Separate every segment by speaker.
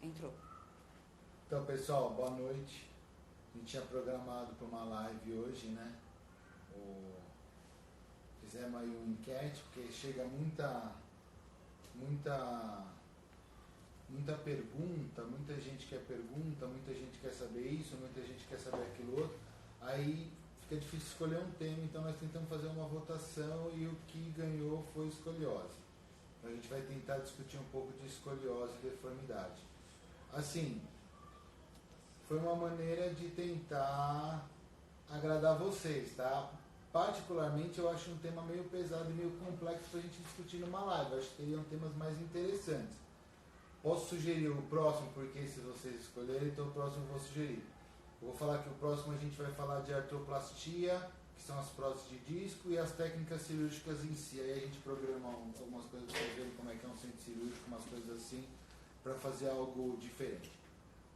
Speaker 1: Entrou.
Speaker 2: Então, pessoal, boa noite. A gente tinha programado para uma live hoje, né? Fizemos aí uma enquete, porque chega muita pergunta, muita gente quer pergunta, muita gente quer saber isso, muita gente quer saber aquilo outro. Aí fica difícil escolher um tema, então nós tentamos fazer uma votação e o que ganhou foi escoliose. Então a gente vai tentar discutir um pouco de escoliose e deformidade. Assim, foi uma maneira de tentar agradar vocês, tá? Particularmente eu acho um tema meio pesado e meio complexo para a gente discutir numa live. Eu acho que teriam temas mais interessantes. Posso sugerir o próximo, porque se vocês escolherem, então o próximo eu vou sugerir. Eu vou falar que o próximo a gente vai falar de artroplastia, que são as próteses de disco, e as técnicas cirúrgicas em si. Aí a gente programa algumas coisas para ver como é que é um centro cirúrgico, umas coisas assim, para fazer algo diferente.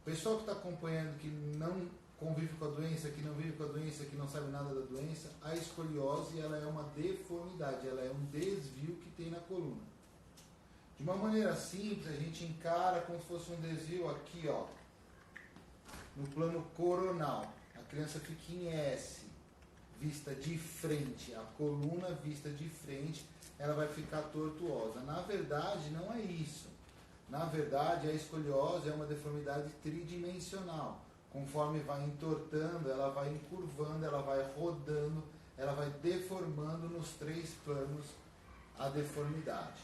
Speaker 2: O pessoal que está acompanhando, que não convive com a doença, que não vive com a doença, que não sabe nada da doença, a escoliose ela é uma deformidade, ela é um desvio que tem na coluna. De uma maneira simples, a gente encara como se fosse um desvio aqui, ó, no plano coronal. A criança fica em S, vista de frente, a coluna vista de frente, ela vai ficar tortuosa. Na verdade, não é isso. Na verdade, a escoliose é uma deformidade tridimensional. Conforme vai entortando, ela vai encurvando, ela vai rodando, ela vai deformando nos três planos a deformidade.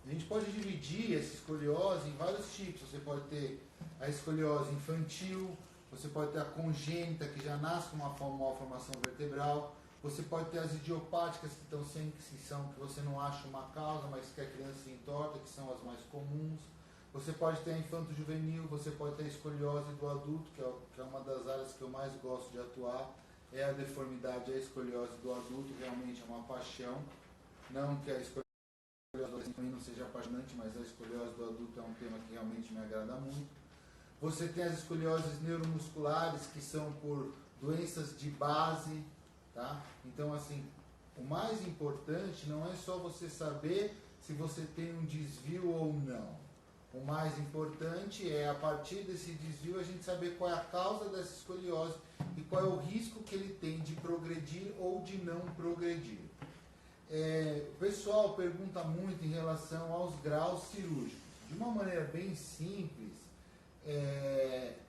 Speaker 2: A gente pode dividir essa escoliose em vários tipos. Você pode ter a escoliose infantil, você pode ter a congênita, que já nasce com uma malformação vertebral, você pode ter as idiopáticas, que estão sempre, que você não acha uma causa, mas que a criança se entorta, que são as mais comuns. Você pode ter a infanto-juvenil, você pode ter a escoliose do adulto, que é uma das áreas que eu mais gosto de atuar, é a deformidade, a escoliose do adulto, realmente é uma paixão. Não que a escoliose do adolescente não seja apaixonante, mas a escoliose do adulto é um tema que realmente me agrada muito. Você tem as escolioses neuromusculares, que são por doenças de base, tá? Então, assim, o mais importante não é só você saber se você tem um desvio ou não. O mais importante é, a partir desse desvio, a gente saber qual é a causa dessa escoliose e qual é o risco que ele tem de progredir ou de não progredir. O pessoal pergunta muito em relação aos graus cirúrgicos. De uma maneira bem simples,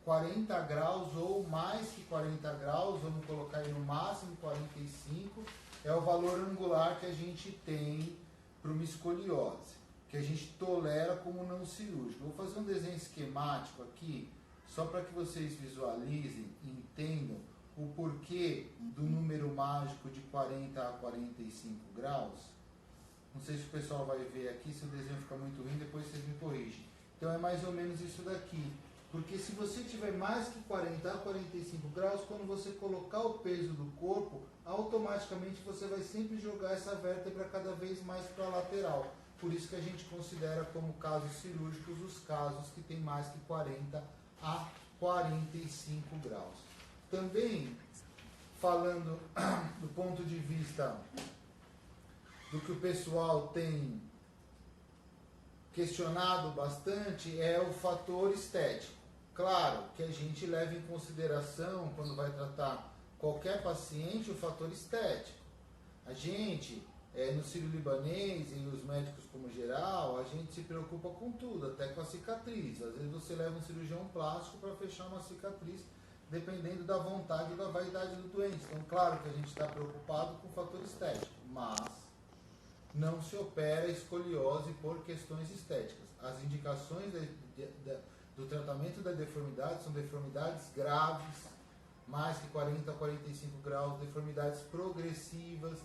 Speaker 2: 40 graus ou mais que 40 graus, vamos colocar aí no máximo 45, é o valor angular que a gente tem para uma escoliose, que a gente tolera como não cirúrgico. Vou fazer um desenho esquemático aqui, só para que vocês visualizem e entendam o porquê do número mágico de 40 a 45 graus. Não sei se o pessoal vai ver aqui, se o desenho fica muito ruim, depois vocês me corrigem. Então é mais ou menos isso daqui. Porque se você tiver mais que 40 a 45 graus, quando você colocar o peso do corpo, automaticamente você vai sempre jogar essa vértebra cada vez mais para a lateral. Por isso que a gente considera como casos cirúrgicos os casos que tem mais que 40 a 45 graus. Também, falando do ponto de vista do que o pessoal tem questionado bastante, é o fator estético. Claro que a gente leva em consideração, quando vai tratar qualquer paciente, o fator estético. A gente, no sírio-libanês e os médicos como geral, a gente se preocupa com tudo, até com a cicatriz. Às vezes você leva um cirurgião plástico para fechar uma cicatriz, dependendo da vontade e da vaidade do doente. Então, claro que a gente está preocupado com o fator estético, mas não se opera escoliose por questões estéticas. As indicações do tratamento da deformidade são deformidades graves, mais que 40 a 45 graus, deformidades progressivas,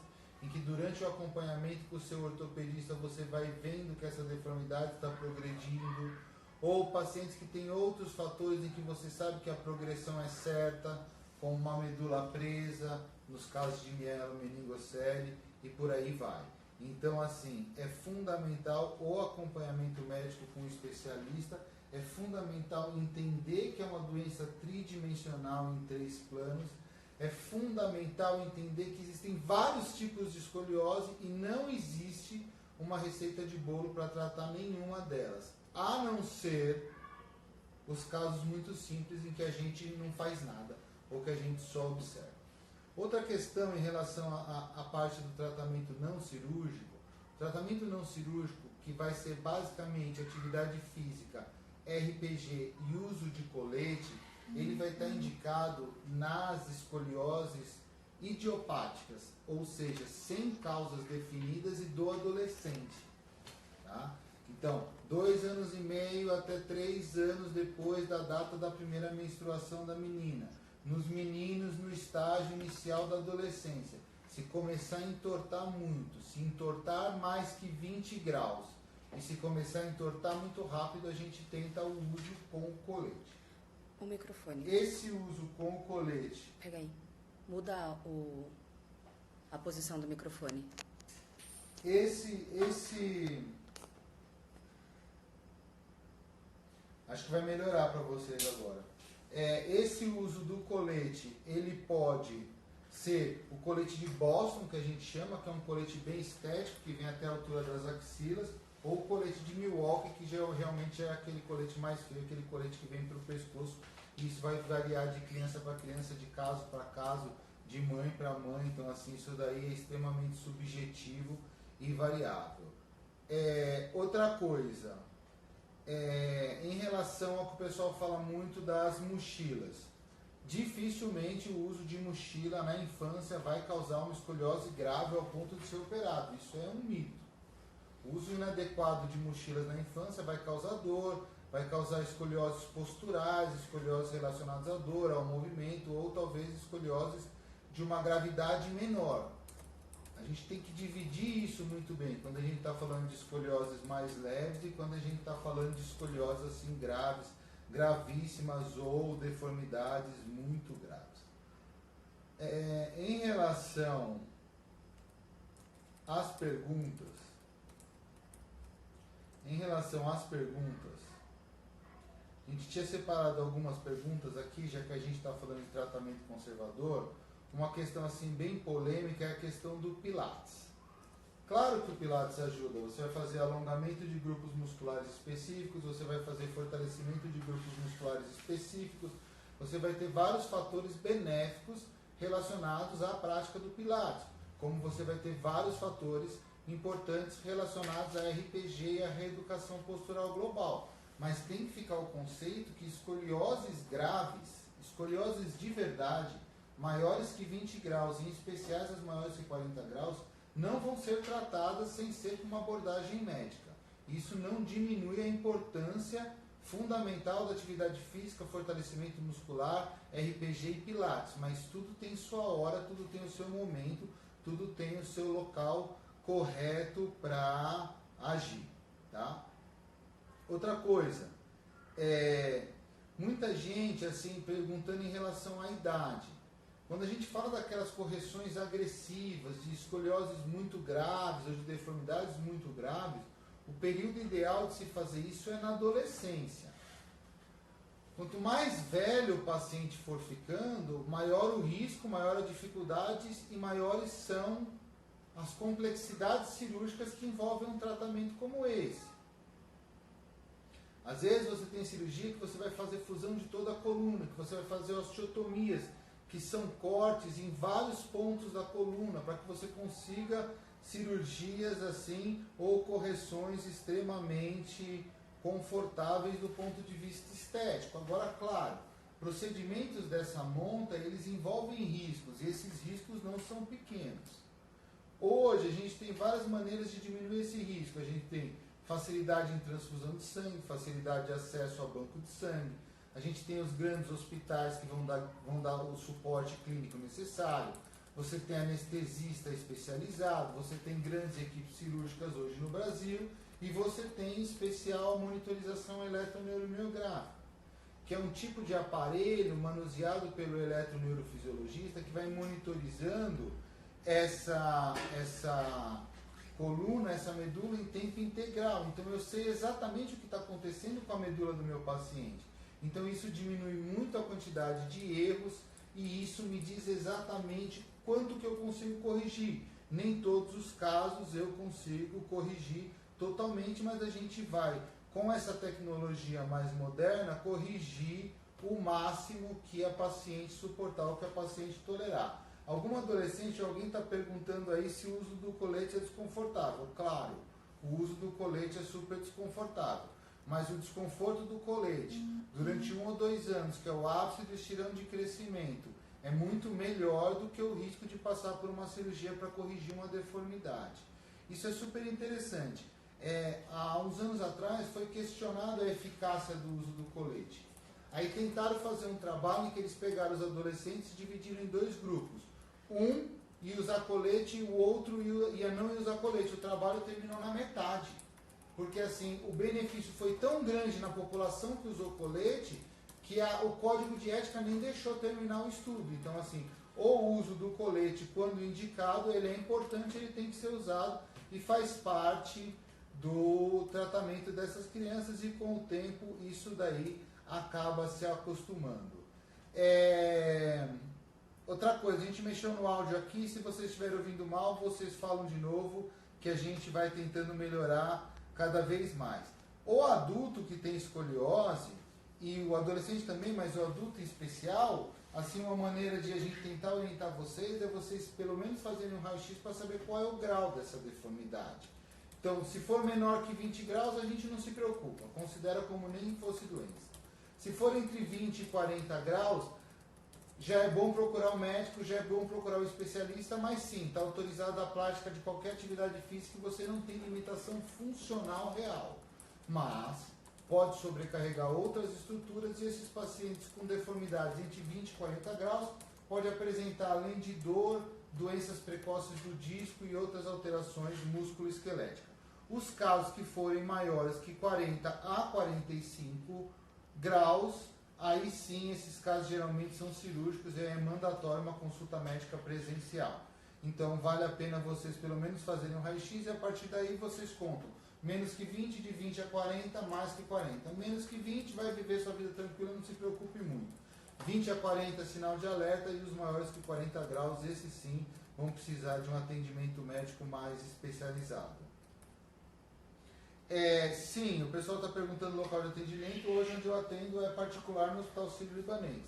Speaker 2: em que durante o acompanhamento com o seu ortopedista você vai vendo que essa deformidade está progredindo, ou pacientes que têm outros fatores em que você sabe que a progressão é certa, como uma medula presa, nos casos de mielomeningocele, e por aí vai. Então, assim, é fundamental o acompanhamento médico com o especialista, é fundamental entender que é uma doença tridimensional em 3 planos, é fundamental entender que existem vários tipos de escoliose e não existe uma receita de bolo para tratar nenhuma delas, a não ser os casos muito simples em que a gente não faz nada ou que a gente só observa. Outra questão em relação à parte do tratamento não cirúrgico, tratamento não cirúrgico que vai ser basicamente atividade física, RPG e uso de colete, ele vai estar indicado nas escolioses idiopáticas, ou seja, sem causas definidas e do adolescente. Tá? Então, 2 anos e meio até 3 anos depois da data da primeira menstruação da menina. Nos meninos no estágio inicial da adolescência. Se começar a entortar muito, se entortar mais que 20 graus, e se começar a entortar muito rápido, a gente tenta o uso com o colete.
Speaker 1: O microfone.
Speaker 2: Esse uso com o colete...
Speaker 1: Pega aí. Muda a posição do microfone.
Speaker 2: Acho que vai melhorar para vocês agora. Esse uso do colete, ele pode ser o colete de Boston, que a gente chama, que é um colete bem estético, que vem até a altura das axilas, ou o colete de Milwaukee, que realmente é aquele colete mais feio, aquele colete que vem para o pescoço. Isso vai variar de criança para criança, de caso para caso, de mãe para mãe. Então, assim, isso daí é extremamente subjetivo e variável. Outra coisa, em relação ao que o pessoal fala muito das mochilas. Dificilmente o uso de mochila na infância vai causar uma escoliose grave ao ponto de ser operado. Isso é um mito. O uso inadequado de mochilas na infância vai causar dor, vai causar escolioses posturais, escolioses relacionadas à dor, ao movimento, ou talvez escolioses de uma gravidade menor. A gente tem que dividir isso muito bem, quando a gente está falando de escolioses mais leves e quando a gente está falando de escolioses assim graves, gravíssimas ou deformidades muito graves. Em relação às perguntas, a gente tinha separado algumas perguntas aqui, já que a gente está falando de tratamento conservador. Uma questão assim bem polêmica é a questão do Pilates. Claro que o Pilates ajuda, você vai fazer alongamento de grupos musculares específicos, você vai fazer fortalecimento de grupos musculares específicos, você vai ter vários fatores benéficos relacionados à prática do Pilates, como você vai ter vários fatores importantes relacionados à RPG e à reeducação postural global. Mas tem que ficar o conceito que escolioses graves, escolioses de verdade, maiores que 20 graus, em especiais as maiores que 40 graus, não vão ser tratadas sem ser com uma abordagem médica. Isso não diminui a importância fundamental da atividade física, fortalecimento muscular, RPG e Pilates, mas tudo tem sua hora, tudo tem o seu momento, tudo tem o seu local correto para agir. Tá? Outra coisa, muita gente assim perguntando em relação à idade. Quando a gente fala daquelas correções agressivas, de escolioses muito graves ou de deformidades muito graves, o período ideal de se fazer isso é na adolescência. Quanto mais velho o paciente for ficando, maior o risco, maior a dificuldade e maiores são as complexidades cirúrgicas que envolvem um tratamento como esse. Às vezes você tem cirurgia que você vai fazer fusão de toda a coluna, que você vai fazer osteotomias, que são cortes em vários pontos da coluna, para que você consiga cirurgias assim, ou correções extremamente confortáveis do ponto de vista estético. Agora, claro, procedimentos dessa monta, eles envolvem riscos, e esses riscos não são pequenos. Hoje, a gente tem várias maneiras de diminuir esse risco. A gente tem facilidade em transfusão de sangue, facilidade de acesso a banco de sangue. A gente tem os grandes hospitais que vão dar o suporte clínico necessário. Você tem anestesista especializado, você tem grandes equipes cirúrgicas hoje no Brasil e você tem em especial monitorização eletroneuromiográfica, que é um tipo de aparelho manuseado pelo eletroneurofisiologista que vai monitorizando essa coluna, essa medula em tempo integral. Então eu sei exatamente o que está acontecendo com a medula do meu paciente. Então isso diminui muito a quantidade de erros e isso me diz exatamente quanto que eu consigo corrigir. Nem todos os casos eu consigo corrigir totalmente, mas a gente vai, com essa tecnologia mais moderna, corrigir o máximo que a paciente suportar, o que a paciente tolerar. Algum adolescente, alguém está perguntando aí se o uso do colete é desconfortável. Claro, o uso do colete é super desconfortável, mas o desconforto do colete durante 1 ou 2 anos, que é o ápice do estirão de crescimento, é muito melhor do que o risco de passar por uma cirurgia para corrigir uma deformidade. Isso é super interessante. Há uns anos atrás foi questionada a eficácia do uso do colete. Aí tentaram fazer um trabalho em que eles pegaram os adolescentes e dividiram em 2 grupos. Um ia usar colete e o outro ia não usar colete. O trabalho terminou na metade. Porque assim, o benefício foi tão grande na população que usou colete que o código de ética nem deixou terminar o estudo. Então assim, o uso do colete, quando indicado, ele é importante, ele tem que ser usado e faz parte do tratamento dessas crianças e com o tempo isso daí acaba se acostumando. Outra coisa, a gente mexeu no áudio aqui, se vocês estiverem ouvindo mal, vocês falam de novo, que a gente vai tentando melhorar cada vez mais. O adulto que tem escoliose, e o adolescente também, mas o adulto em especial, assim, uma maneira de a gente tentar orientar vocês é vocês pelo menos fazerem um raio-x para saber qual é o grau dessa deformidade. Então, se for menor que 20 graus, a gente não se preocupa, considera como nem fosse doença. Se for entre 20 e 40 graus, já é bom procurar o médico, já é bom procurar o especialista, mas sim, está autorizada a prática de qualquer atividade física e você não tem limitação funcional real. Mas pode sobrecarregar outras estruturas e esses pacientes com deformidades entre 20 e 40 graus pode apresentar, além de dor, doenças precoces do disco e outras alterações músculo-esqueléticas. Os casos que forem maiores que 40 a 45 graus, aí sim, esses casos geralmente são cirúrgicos e é mandatório uma consulta médica presencial. Então, vale a pena vocês pelo menos fazerem um raio-x e a partir daí vocês contam. Menos que 20, de 20 a 40, mais que 40. Menos que 20, vai viver sua vida tranquila, não se preocupe muito. 20 a 40, sinal de alerta, e os maiores que 40 graus, esses sim, vão precisar de um atendimento médico mais especializado. Sim, o pessoal está perguntando o local de atendimento. Hoje onde eu atendo é particular no Hospital Sírio-Libanês.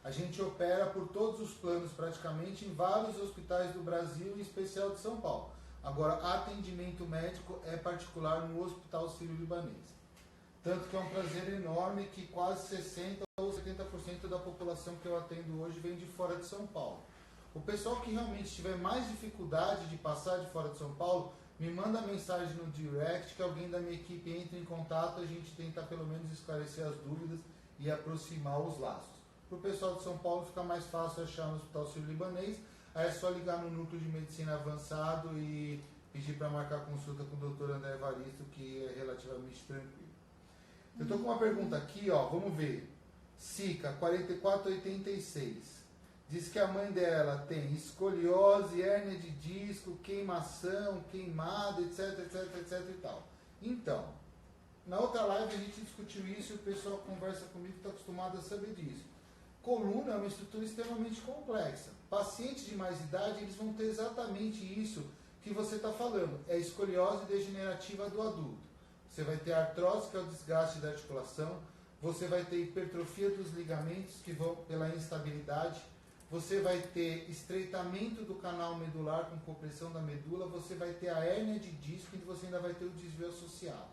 Speaker 2: A gente opera por todos os planos praticamente em vários hospitais do Brasil, em especial de São Paulo. Agora, atendimento médico é particular no Hospital Sírio-Libanês. Tanto que é um prazer enorme que quase 60% ou 70% da população que eu atendo hoje vem de fora de São Paulo. O pessoal que realmente tiver mais dificuldade de passar de fora de São Paulo, me manda mensagem no direct que alguém da minha equipe entre em contato, a gente tenta pelo menos esclarecer as dúvidas e aproximar os laços. Para o pessoal de São Paulo fica mais fácil achar no Hospital Sírio-Libanês, aí é só ligar no Núcleo de Medicina Avançado e pedir para marcar consulta com o Dr. André Evaristo, que é relativamente tranquilo. Eu estou com uma pergunta aqui, ó, vamos ver. Sica, 4486. Diz que a mãe dela tem escoliose, hérnia de disco, queimação, queimada, etc, etc, etc e tal. Então, na outra live a gente discutiu isso e o pessoal que conversa comigo está acostumado a saber disso. Coluna é uma estrutura extremamente complexa. Pacientes de mais idade, eles vão ter exatamente isso que você está falando. É a escoliose degenerativa do adulto. Você vai ter artrose, que é o desgaste da articulação. Você vai ter hipertrofia dos ligamentos, que vão pela instabilidade. Você vai ter estreitamento do canal medular com compressão da medula. Você vai ter a hérnia de disco e você ainda vai ter o desvio associado.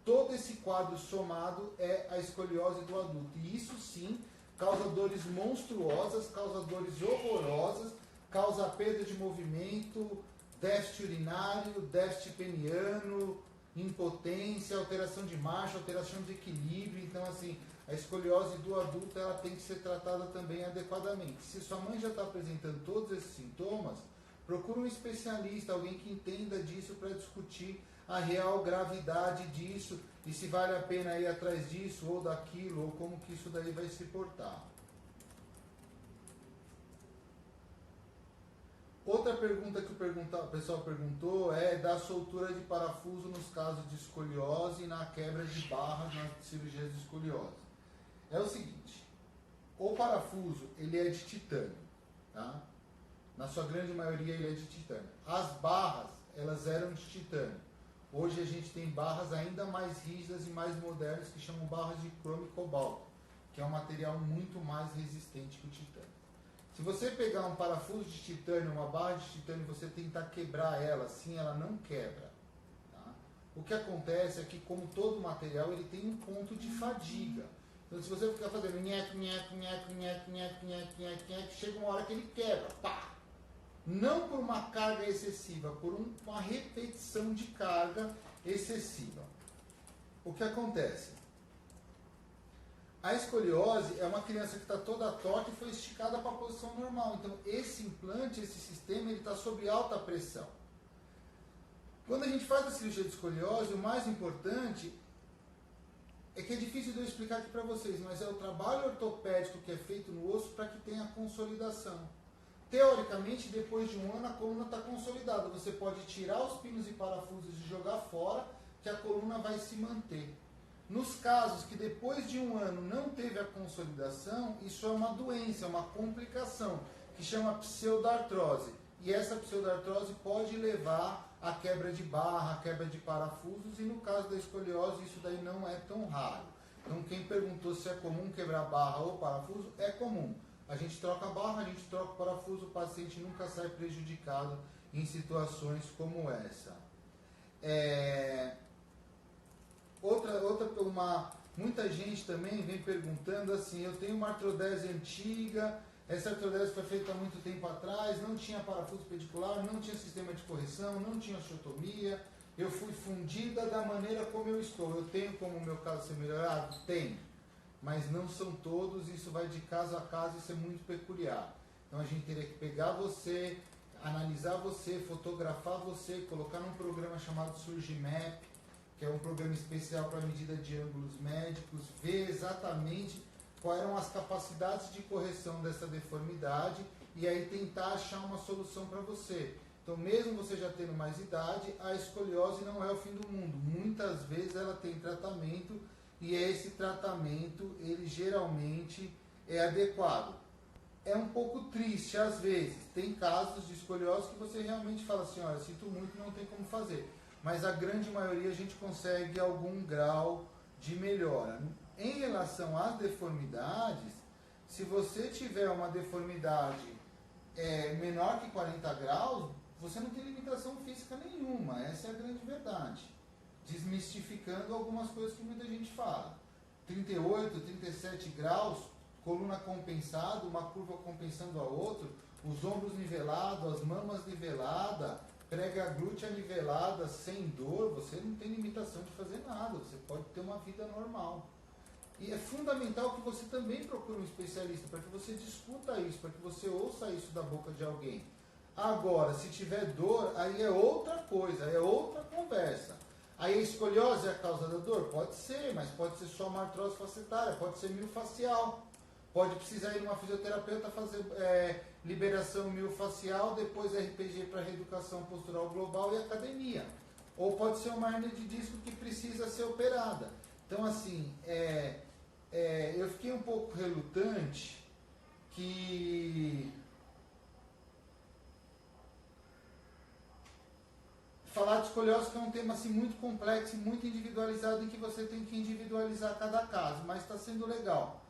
Speaker 2: Todo esse quadro somado é a escoliose do adulto. E isso sim causa dores monstruosas, causa dores horrorosas, causa perda de movimento, déficit urinário, déficit peniano, impotência, alteração de marcha, alteração de equilíbrio. Então, assim, a escoliose do adulto ela tem que ser tratada também adequadamente. Se sua mãe já está apresentando todos esses sintomas, procure um especialista, alguém que entenda disso para discutir a real gravidade disso e se vale a pena ir atrás disso ou daquilo, ou como que isso daí vai se portar. Outra pergunta que o pessoal perguntou é da soltura de parafuso nos casos de escoliose e na quebra de barras nas cirurgias de escoliose. É o seguinte, o parafuso ele é de titânio, tá? Na sua grande maioria ele é de titânio. As barras, elas eram de titânio. Hoje a gente tem barras ainda mais rígidas e mais modernas que chamam barras de cromo e cobalto, que é um material muito mais resistente que o titânio. Se você pegar um parafuso de titânio, uma barra de titânio, e você tentar quebrar ela assim, ela não quebra. Tá? O que acontece é que, como todo material, ele tem um ponto de fadiga. Então, se você ficar fazendo nheco, nheco, nheco, nheco, nheco, nheco, nheco, nheco, chega uma hora que ele quebra. Pá! Não por uma carga excessiva, por uma repetição de carga excessiva. O que acontece? A escoliose é uma criança que está toda torta e foi esticada para a posição normal. Então, esse implante, esse sistema, ele está sob alta pressão. Quando a gente faz a cirurgia de escoliose, o mais importante é que é difícil de eu explicar aqui para vocês, mas é o trabalho ortopédico que é feito no osso para que tenha consolidação. Teoricamente, depois de um ano, a coluna está consolidada. Você pode tirar os pinos e parafusos e jogar fora, que a coluna vai se manter. Nos casos que depois de um ano não teve a consolidação, isso é uma doença, é uma complicação, que chama pseudartrose. E essa pseudartrose pode levar à quebra de barra, à quebra de parafusos, e no caso da escoliose isso daí não é tão raro. Então quem perguntou se é comum quebrar barra ou parafuso, é comum. A gente troca a barra, a gente troca o parafuso, o paciente nunca sai prejudicado em situações como essa. Muita gente também vem perguntando assim, eu tenho uma artrodese antiga, essa artrodese foi feita há muito tempo atrás, não tinha parafuso pedicular, não tinha sistema de correção, não tinha osteotomia, eu fui fundida da maneira como eu estou. Eu tenho como o meu caso ser melhorado? Tem, mas não são todos, isso vai de caso a caso, isso é muito peculiar. Então a gente teria que pegar você, analisar você, fotografar você, colocar num programa chamado Surgimap, que é um programa especial para medida de ângulos médicos, ver exatamente quais eram as capacidades de correção dessa deformidade e aí tentar achar uma solução para você. Então, mesmo você já tendo mais idade, a escoliose não é o fim do mundo. Muitas vezes ela tem tratamento e esse tratamento, ele geralmente é adequado. É um pouco triste às vezes. Tem casos de escoliose que você realmente fala assim, olha, sinto muito, não tem como fazer. Mas a grande maioria a gente consegue algum grau de melhora. Em relação às deformidades, se você tiver uma deformidade menor que 40 graus, você não tem limitação física nenhuma. Essa é a grande verdade. Desmistificando algumas coisas que muita gente fala. 38, 37 graus, coluna compensada, uma curva compensando a outra, os ombros nivelados, as mamas niveladas, prega glútea nivelada, sem dor, você não tem limitação de fazer nada, você pode ter uma vida normal. E é fundamental que você também procure um especialista, para que você discuta isso, para que você ouça isso da boca de alguém. Agora, se tiver dor, aí é outra coisa, é outra conversa. Aí a escoliose é a causa da dor? Pode ser, mas pode ser só uma artrose facetária, pode ser miofascial. Pode precisar ir numa fisioterapeuta fazer liberação miofascial, depois RPG para reeducação postural global e academia. Ou pode ser uma hernia de disco que precisa ser operada. Então, assim, eu fiquei um pouco relutante que falar de escoliose que é um tema assim, muito complexo e muito individualizado, em que você tem que individualizar cada caso, mas está sendo legal.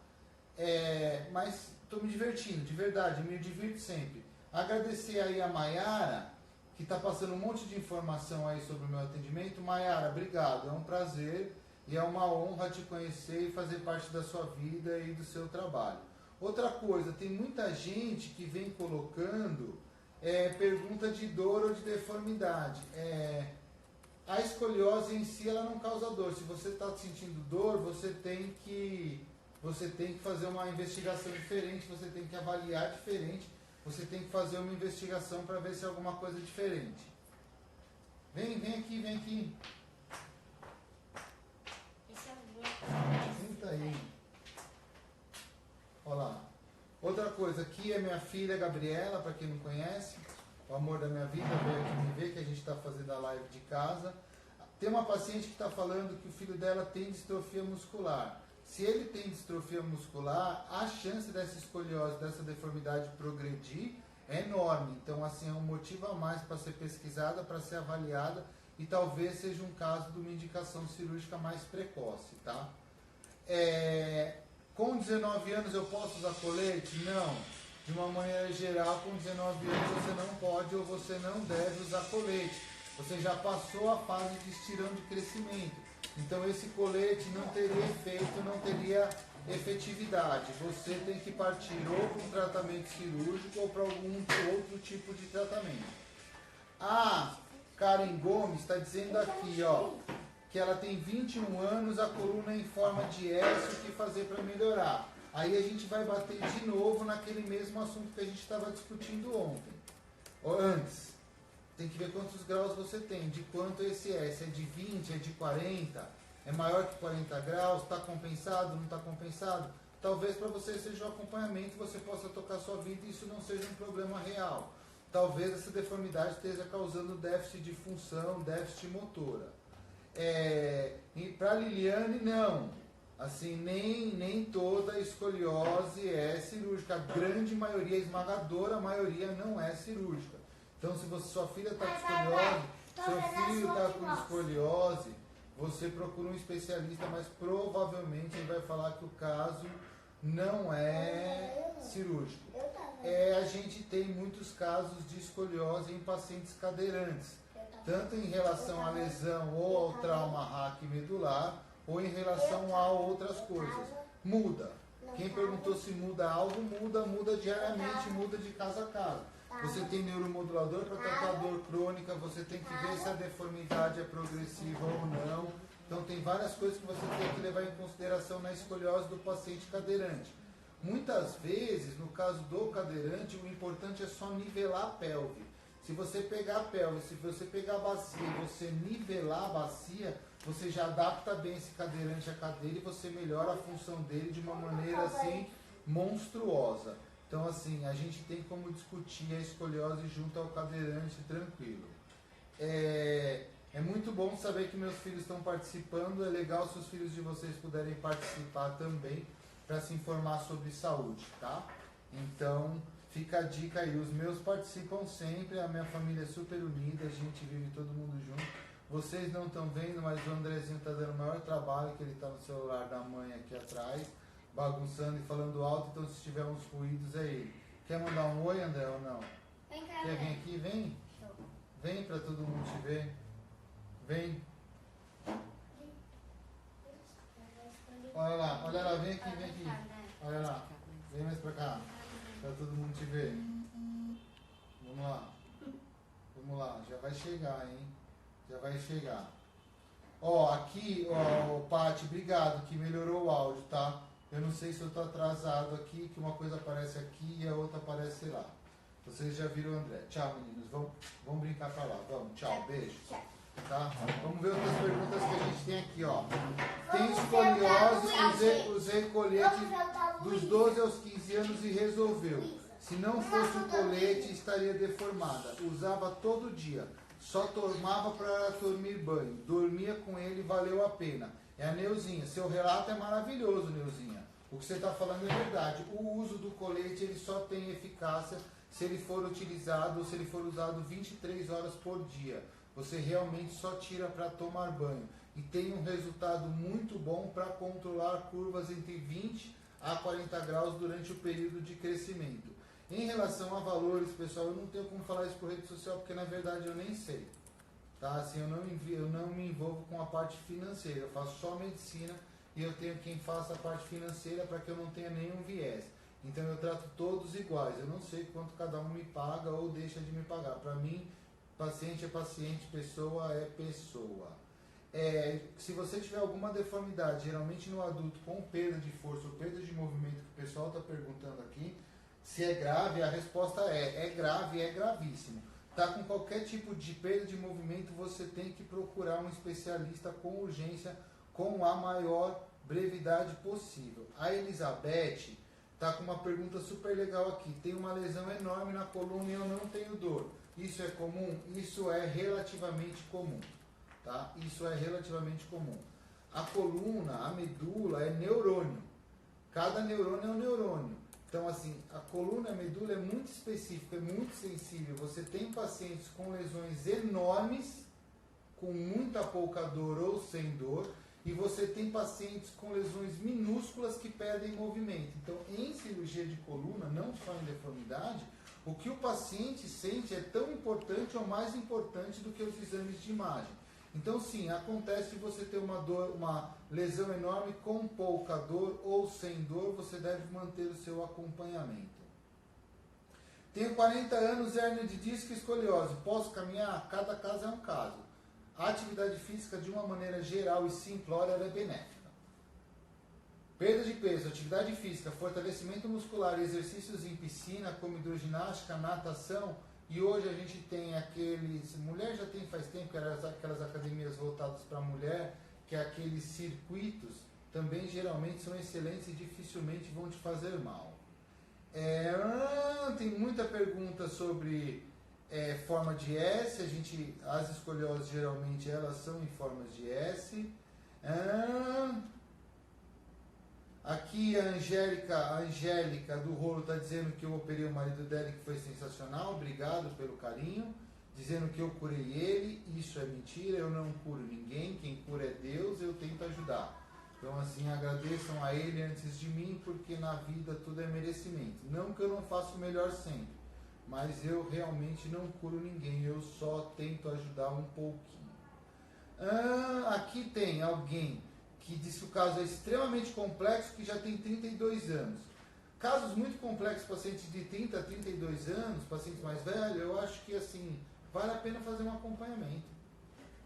Speaker 2: Mas estou me divertindo, de verdade, me divirto sempre. Agradecer aí a Maiara, que está passando um monte de informação aí sobre o meu atendimento. Maiara, obrigado, é um prazer e é uma honra te conhecer e fazer parte da sua vida e do seu trabalho. Outra coisa, tem muita gente que vem colocando pergunta de dor ou de deformidade. A escoliose em si, ela não causa dor. Se você está sentindo dor, você tem que fazer uma investigação diferente, você tem que avaliar diferente, você tem que fazer uma investigação para ver se é alguma coisa diferente. Vem aqui. Senta aí. Olha lá. Outra coisa, aqui é minha filha Gabriela, para quem não conhece, o amor da minha vida, veio aqui me ver, que a gente está fazendo a live de casa. Tem uma paciente que está falando que o filho dela tem distrofia muscular. Se ele tem distrofia muscular, a chance dessa escoliose, dessa deformidade progredir é enorme. Então, assim, é um motivo a mais para ser pesquisada, para ser avaliada e talvez seja um caso de uma indicação cirúrgica mais precoce, tá? Com 19 anos eu posso usar colete? Não. De uma maneira geral, com 19 anos você não pode ou você não deve usar colete. Você já passou a fase de estirão de crescimento. Então esse colete não teria efeito, não teria efetividade. Você tem que partir ou para um tratamento cirúrgico ou para algum outro tipo de tratamento. A Karen Gomes está dizendo aqui, ó, que ela tem 21 anos, a coluna é em forma de S, o que fazer para melhorar? Aí a gente vai bater de novo naquele mesmo assunto que a gente estava discutindo ontem, ou antes. Tem que ver quantos graus você tem, de quanto esse S, é de 20, é de 40, é maior que 40 graus, está compensado, não está compensado? Talvez para você seja um acompanhamento, você possa tocar sua vida e isso não seja um problema real. Talvez essa deformidade esteja causando déficit de função, déficit motora. Para Liliane, não. Assim, nem toda escoliose é cirúrgica. A grande maioria, a esmagadora maioria não é cirúrgica. Então, se sua filha está com escoliose, seu filho está com escoliose, você procura um especialista, mas provavelmente ele vai falar que o caso não é cirúrgico. A gente tem muitos casos de escoliose em pacientes cadeirantes, tanto em relação à lesão ou ao trauma raquimedular, ou em relação a outras coisas. Muda. Quem perguntou se muda algo, muda diariamente, muda de caso a caso. Você tem neuromodulador para tratar dor crônica, você tem que ver se a deformidade é progressiva ou não. Então tem várias coisas que você tem que levar em consideração na escoliose do paciente cadeirante. Muitas vezes, no caso do cadeirante, o importante é só nivelar a pelve. Se você pegar a pelve, se você pegar a bacia e você nivelar a bacia, você já adapta bem esse cadeirante à cadeira e você melhora a função dele de uma maneira assim monstruosa. Então assim, a gente tem como discutir a escoliose junto ao cadeirante tranquilo. É muito bom saber que meus filhos estão participando, é legal se os filhos de vocês puderem participar também para se informar sobre saúde, tá? Então, fica a dica aí, os meus participam sempre, a minha família é super unida, a gente vive todo mundo junto. Vocês não estão vendo, mas o Andrezinho está dando o maior trabalho, que ele está no celular da mãe aqui atrás, bagunçando e falando alto, então se tiver uns ruídos é ele. Quer mandar um oi, André, ou não?
Speaker 3: Vem cá,
Speaker 2: Quer vir aqui? Vem. Vem para todo mundo te ver. Vem. Olha lá, vem aqui. Olha lá, vem mais pra cá, pra todo mundo te ver. Vamos lá, já vai chegar, hein? Já vai chegar. Ó, aqui, ó, Paty, obrigado, que melhorou o áudio, tá? Eu não sei se eu tô atrasado aqui, que uma coisa aparece aqui e a outra aparece lá. Vocês já viram o André. Tchau, meninos, vamos brincar pra lá. Vamos, tchau, beijo. Tá? Vamos ver outras perguntas que a gente tem aqui, ó. Tem escoliose, usei colete dos 12 aos 15 anos e resolveu. Se não fosse o colete, estaria deformada. Usava todo dia. Só tomava para dormir banho. Dormia com ele, valeu a pena. É a Neuzinha. Seu relato é maravilhoso, Neuzinha. O que você está falando é verdade. O uso do colete, ele só tem eficácia se ele for utilizado ou se ele for usado 23 horas por dia. Você realmente só tira para tomar banho. E tem um resultado muito bom para controlar curvas entre 20 a 40 graus durante o período de crescimento. Em relação a valores, pessoal, eu não tenho como falar isso por rede social, porque na verdade eu nem sei. Tá? Assim, eu não me envolvo com a parte financeira. Eu faço só medicina e eu tenho quem faça a parte financeira para que eu não tenha nenhum viés. Então eu trato todos iguais. Eu não sei quanto cada um me paga ou deixa de me pagar. Para mim, paciente é paciente, pessoa é pessoa. Se você tiver alguma deformidade, geralmente no adulto com perda de força ou perda de movimento, que o pessoal está perguntando aqui, se é grave, a resposta é grave, é gravíssimo. Tá com qualquer tipo de perda de movimento, você tem que procurar um especialista com urgência, com a maior brevidade possível. A Elizabeth tá com uma pergunta super legal aqui. Tem uma lesão enorme na coluna e eu não tenho dor. Isso é comum? Isso é relativamente comum, tá? Isso é relativamente comum. A coluna, a medula é neurônio. Cada neurônio é um neurônio. Então, assim, a coluna e a medula é muito específica, é muito sensível. Você tem pacientes com lesões enormes, com muita pouca dor ou sem dor, e você tem pacientes com lesões minúsculas que perdem movimento. Então, em cirurgia de coluna, não só em deformidade, o que o paciente sente é tão importante ou mais importante do que os exames de imagem. Então, sim, acontece você ter uma lesão enorme com pouca dor ou sem dor, você deve manter o seu acompanhamento. Tenho 40 anos, hérnia de disco e escoliose. Posso caminhar? Cada caso é um caso. A atividade física, de uma maneira geral e simplória, ela é benéfica. Perda de peso, atividade física, fortalecimento muscular, exercícios em piscina, como hidroginástica, natação. E hoje a gente tem aqueles... Mulher já tem faz tempo, aquelas academias voltadas para mulher, que é aqueles circuitos, também geralmente são excelentes e dificilmente vão te fazer mal. Tem muita pergunta sobre forma de S. As escolioses geralmente elas são em formas de S. Aqui a Angélica do Rolo está dizendo que eu operei o marido dela e que foi sensacional. Obrigado pelo carinho. Dizendo que eu curei ele. Isso é mentira, eu não curo ninguém. Quem cura é Deus, eu tento ajudar. Então, assim, agradeçam a ele antes de mim, porque na vida tudo é merecimento. Não que eu não faça o melhor sempre, mas eu realmente não curo ninguém, eu só tento ajudar um pouquinho. Aqui tem alguém que diz que o caso é extremamente complexo, que já tem 32 anos. Casos muito complexos, pacientes de 30 a 32 anos, pacientes mais velhos, eu acho que, assim, vale a pena fazer um acompanhamento.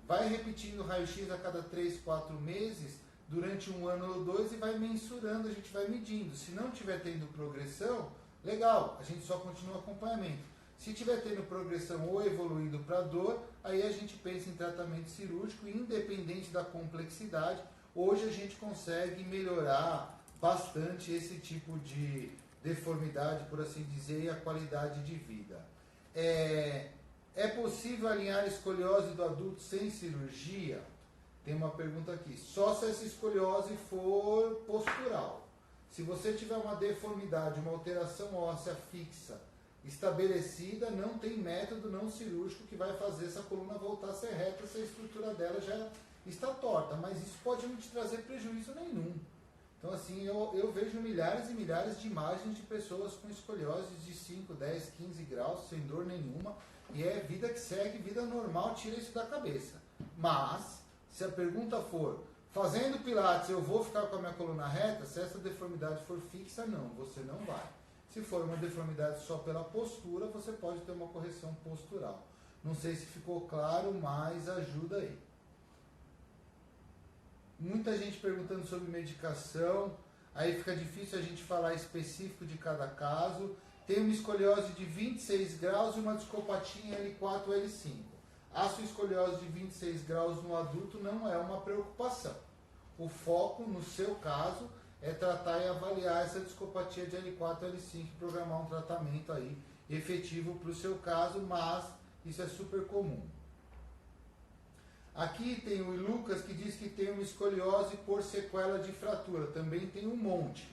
Speaker 2: Vai repetindo o raio-x a cada 3, 4 meses, durante 1 ano ou 2, e vai mensurando, a gente vai medindo. Se não estiver tendo progressão, legal, a gente só continua o acompanhamento. Se estiver tendo progressão ou evoluindo para dor, aí a gente pensa em tratamento cirúrgico, independente da complexidade. Hoje a gente consegue melhorar bastante esse tipo de deformidade, por assim dizer, e a qualidade de vida. É possível alinhar a escoliose do adulto sem cirurgia? Tem uma pergunta aqui. Só se essa escoliose for postural. Se você tiver uma deformidade, uma alteração óssea fixa estabelecida, não tem método não cirúrgico que vai fazer essa coluna voltar a ser reta se a estrutura dela já está torta. Mas isso pode não te trazer prejuízo nenhum. Então, assim, eu vejo milhares e milhares de imagens de pessoas com escoliose de 5, 10, 15 graus, sem dor nenhuma. E é vida que segue, vida normal, tira isso da cabeça. Mas... se a pergunta for, fazendo pilates eu vou ficar com a minha coluna reta? Se essa deformidade for fixa, não, você não vai. Se for uma deformidade só pela postura, você pode ter uma correção postural. Não sei se ficou claro, mas ajuda aí. Muita gente perguntando sobre medicação, aí fica difícil a gente falar específico de cada caso. Tem uma escoliose de 26 graus e uma discopatia em L4 ou L5. A sua escoliose de 26 graus no adulto não é uma preocupação. O foco, no seu caso, é tratar e avaliar essa discopatia de L4 e L5 e programar um tratamento aí efetivo para o seu caso, mas isso é super comum. Aqui tem o Lucas que diz que tem uma escoliose por sequela de fratura. Também tem um monte.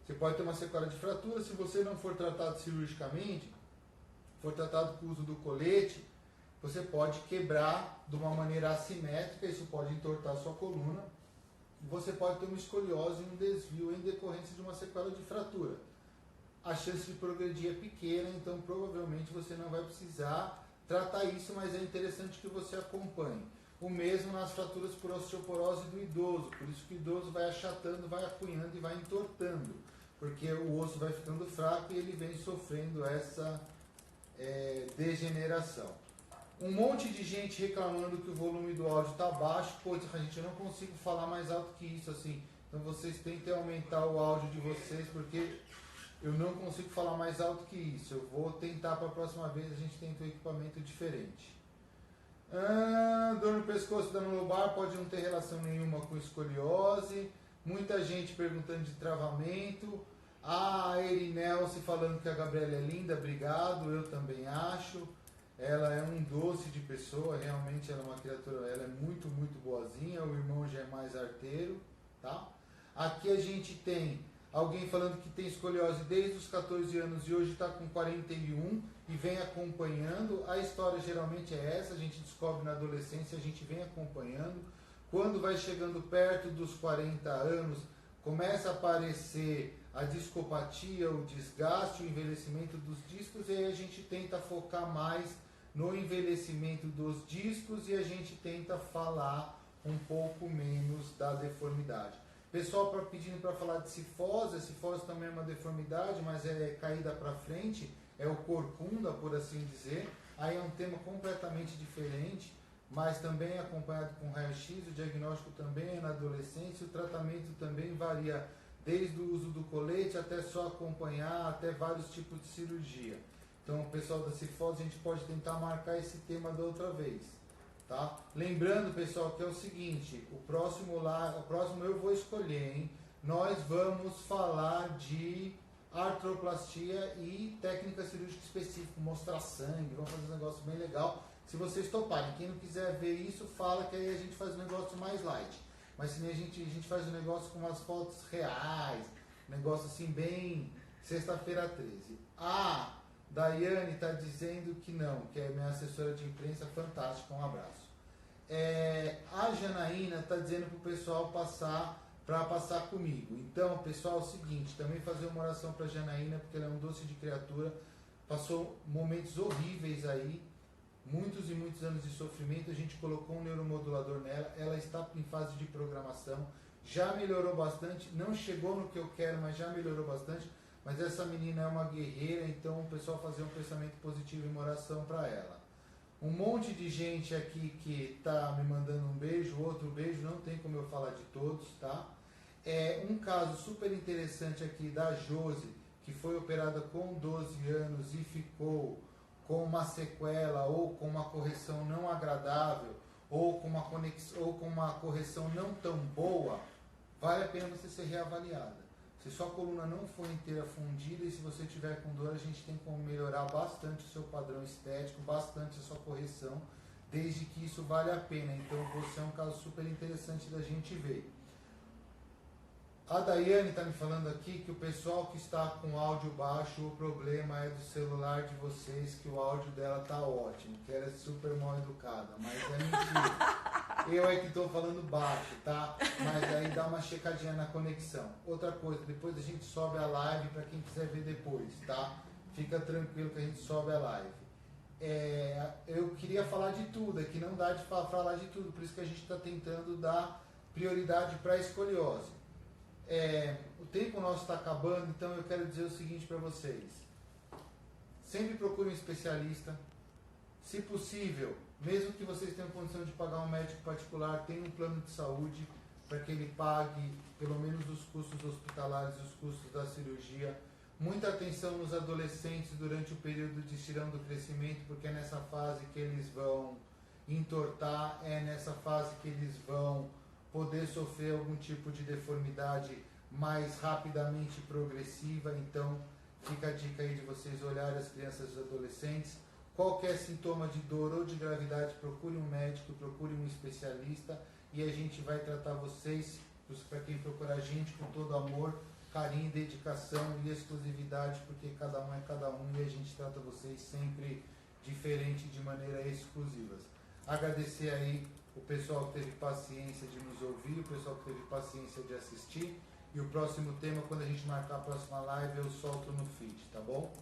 Speaker 2: Você pode ter uma sequela de fratura, se você não for tratado cirurgicamente, for tratado com o uso do colete, você pode quebrar de uma maneira assimétrica, isso pode entortar a sua coluna. Você pode ter uma escoliose e um desvio em decorrência de uma sequela de fratura. A chance de progredir é pequena, então provavelmente você não vai precisar tratar isso, mas é interessante que você acompanhe. O mesmo nas fraturas por osteoporose do idoso, por isso que o idoso vai achatando, vai acunhando e vai entortando, porque o osso vai ficando fraco e ele vem sofrendo essa degeneração. Um monte de gente reclamando que o volume do áudio está baixo. Pô, gente, eu não consigo falar mais alto que isso, assim. Então vocês tentem aumentar o áudio de vocês, porque eu não consigo falar mais alto que isso. Eu vou tentar para a próxima vez, a gente tenta um equipamento diferente. Dor no pescoço da lombar pode não ter relação nenhuma com escoliose. Muita gente perguntando de travamento. A Erinelce falando que a Gabriela é linda, obrigado, eu também acho. Ela é um doce de pessoa, realmente ela é uma criatura, ela é muito boazinha, o irmão já é mais arteiro, tá? Aqui a gente tem Alguém falando que tem escoliose desde os 14 anos e hoje está com 41 e vem acompanhando. A história geralmente é essa, a gente descobre na adolescência, a gente vem acompanhando. Quando vai chegando perto dos 40 anos, começa a aparecer a discopatia, o desgaste, o envelhecimento dos discos, e aí a gente tenta focar mais no envelhecimento dos discos e a gente tenta falar um pouco menos da deformidade. Pessoal pedindo para falar de cifose, a cifose também é uma deformidade, mas é caída para frente, é o corcunda, por assim dizer. Aí é um tema completamente diferente, mas também é acompanhado com raio-x, o diagnóstico também é na adolescência, o tratamento também varia desde o uso do colete até só acompanhar, até vários tipos de cirurgia. Então, o pessoal da cifose, a gente pode tentar marcar esse tema da outra vez. Tá? Lembrando, pessoal, que é o seguinte, o próximo eu vou escolher, hein? Nós vamos falar de artroplastia e técnica cirúrgica específica, mostrar sangue, vamos fazer um negócio bem legal. Se vocês toparem, quem não quiser ver isso, fala que aí a gente faz um negócio mais light. Mas se a gente faz um negócio com umas fotos reais, negócio assim bem sexta-feira 13. Daiane está dizendo que não, que é minha assessora de imprensa, fantástica, um abraço. A Janaína está dizendo para o pessoal passar comigo. Então, pessoal, é o seguinte, também fazer uma oração para a Janaína, porque ela é um doce de criatura, passou momentos horríveis aí, muitos e muitos anos de sofrimento, a gente colocou um neuromodulador nela, ela está em fase de programação, já melhorou bastante, não chegou no que eu quero, mas já melhorou bastante. Mas essa menina é uma guerreira, então o pessoal fazer um pensamento positivo e uma oração para ela. Um monte de gente aqui que está me mandando um beijo, outro beijo, não tem como eu falar de todos, tá? Um caso super interessante aqui da Josi, que foi operada com 12 anos e ficou com uma sequela ou com uma correção não agradável ou com uma correção não tão boa, vale a pena você ser reavaliada. Se sua coluna não for inteira fundida e se você tiver com dor, a gente tem como melhorar bastante o seu padrão estético, bastante a sua correção, desde que isso vale a pena. Então você é um caso super interessante da gente ver. A Daiane está me falando aqui que o pessoal que está com áudio baixo, o problema é do celular de vocês, que o áudio dela está ótimo, que ela é super mal educada, mas é mentira. Eu é que estou falando baixo, tá? Mas aí dá uma checadinha na conexão. Outra coisa, depois a gente sobe a live para quem quiser ver depois, tá? Fica tranquilo que a gente sobe a live. Eu queria falar de tudo, aqui não dá de falar de tudo, por isso que a gente está tentando dar prioridade para a escoliose. O tempo nosso está acabando, então eu quero dizer o seguinte para vocês. Sempre procure um especialista. Se possível, mesmo que vocês tenham condição de pagar um médico particular, tenha um plano de saúde para que ele pague pelo menos os custos hospitalares e os custos da cirurgia. Muita atenção nos adolescentes durante o período de estirão do crescimento, porque é nessa fase que eles vão entortar, é nessa fase que eles vão poder sofrer algum tipo de deformidade mais rapidamente progressiva. Então fica a dica aí de vocês olharem as crianças e os adolescentes. Qualquer sintoma de dor ou de gravidade, procure um médico, procure um especialista e a gente vai tratar vocês, para quem procurar a gente, com todo amor, carinho, dedicação e exclusividade, porque cada um é cada um e a gente trata vocês sempre diferente, de maneira exclusiva. Agradecer aí o pessoal que teve paciência de nos ouvir, o pessoal que teve paciência de assistir, e o próximo tema, quando a gente marcar a próxima live, eu solto no feed, tá bom?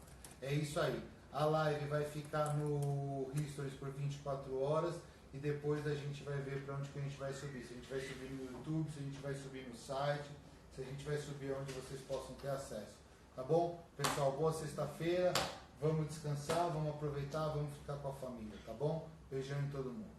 Speaker 2: É isso aí. A live vai ficar no Histories por 24 horas e depois a gente vai ver para onde que a gente vai subir. Se a gente vai subir no YouTube, se a gente vai subir no site, se a gente vai subir onde vocês possam ter acesso. Tá bom? Pessoal, boa sexta-feira. Vamos descansar, vamos aproveitar, vamos ficar com a família, tá bom? Beijão em todo mundo.